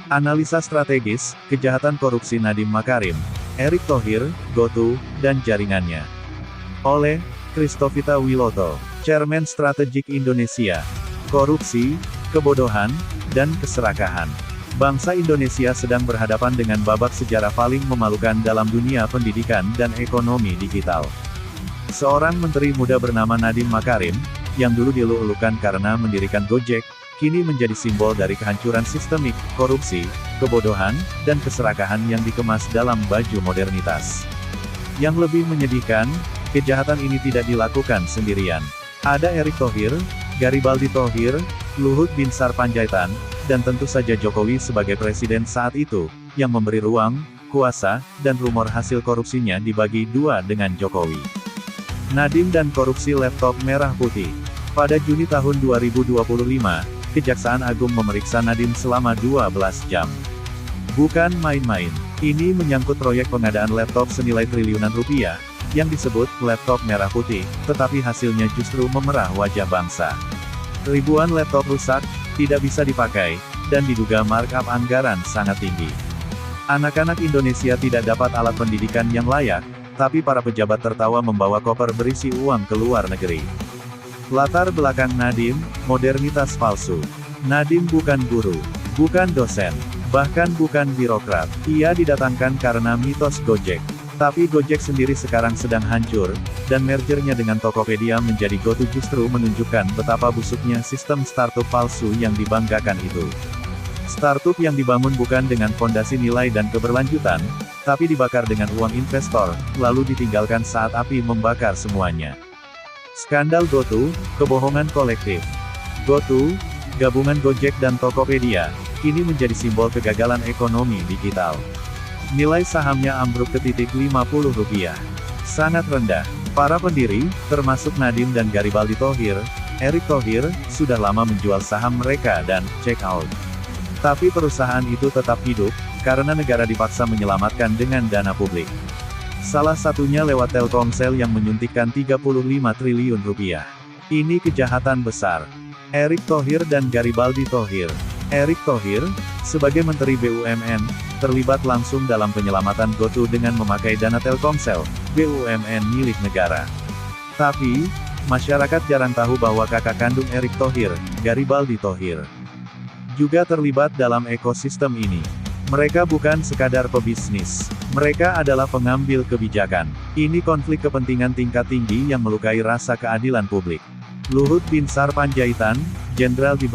Analisa strategis, kejahatan korupsi Nadiem Makarim, Erick Thohir, GoTo, dan jaringannya. Oleh Christovita Wiloto, Chairman Strategik Indonesia. Korupsi, kebodohan, dan keserakahan. Bangsa Indonesia sedang berhadapan dengan babak sejarah paling memalukan dalam dunia pendidikan dan ekonomi digital. Seorang menteri muda bernama Nadiem Makarim, yang dulu dielu-elukan karena mendirikan Gojek, kini menjadi simbol dari kehancuran sistemik, korupsi, kebodohan, dan keserakahan yang dikemas dalam baju modernitas. Yang lebih menyedihkan, kejahatan ini tidak dilakukan sendirian. Ada Erick Thohir, Garibaldi Thohir, Luhut Binsar Panjaitan, dan tentu saja Jokowi sebagai presiden saat itu, yang memberi ruang, kuasa, dan rumor hasil korupsinya dibagi dua dengan Jokowi. Nadiem dan korupsi laptop merah putih. Pada Juni tahun 2025, Kejaksaan Agung memeriksa Nadiem selama 12 jam. Bukan main-main. Ini menyangkut proyek pengadaan laptop senilai triliunan rupiah, yang disebut laptop merah putih, tetapi hasilnya justru memerah wajah bangsa. Ribuan laptop rusak, tidak bisa dipakai, dan diduga markup anggaran sangat tinggi. Anak-anak Indonesia tidak dapat alat pendidikan yang layak, tapi para pejabat tertawa membawa koper berisi uang ke luar negeri. Latar belakang Nadiem, modernitas palsu. Nadiem bukan guru, bukan dosen, bahkan bukan birokrat. Ia didatangkan karena mitos Gojek. Tapi Gojek sendiri sekarang sedang hancur, dan mergernya dengan Tokopedia menjadi GoTo justru menunjukkan betapa busuknya sistem startup palsu yang dibanggakan itu. Startup yang dibangun bukan dengan fondasi nilai dan keberlanjutan, tapi dibakar dengan uang investor, lalu ditinggalkan saat api membakar semuanya. Skandal GoTo, kebohongan kolektif. GoTo, gabungan Gojek dan Tokopedia, kini menjadi simbol kegagalan ekonomi digital. Nilai sahamnya ambruk ke titik Rp50. Sangat rendah. Para pendiri, termasuk Nadiem dan Garibaldi Thohir, Erick Thohir, sudah lama menjual saham mereka dan check out. Tapi perusahaan itu tetap hidup, karena negara dipaksa menyelamatkan dengan dana publik. Salah satunya lewat Telkomsel yang menyuntikkan Rp35 triliun. Ini kejahatan besar. Erick Thohir dan Garibaldi Thohir. Erick Thohir, sebagai Menteri BUMN, terlibat langsung dalam penyelamatan GoTo dengan memakai dana Telkomsel, BUMN milik negara. Tapi, masyarakat jarang tahu bahwa kakak kandung Erick Thohir, Garibaldi Thohir, juga terlibat dalam ekosistem ini. Mereka bukan sekadar pebisnis. Mereka adalah pengambil kebijakan. Ini konflik kepentingan tingkat tinggi yang melukai rasa keadilan publik. Luhut Binsar Panjaitan, Jenderal di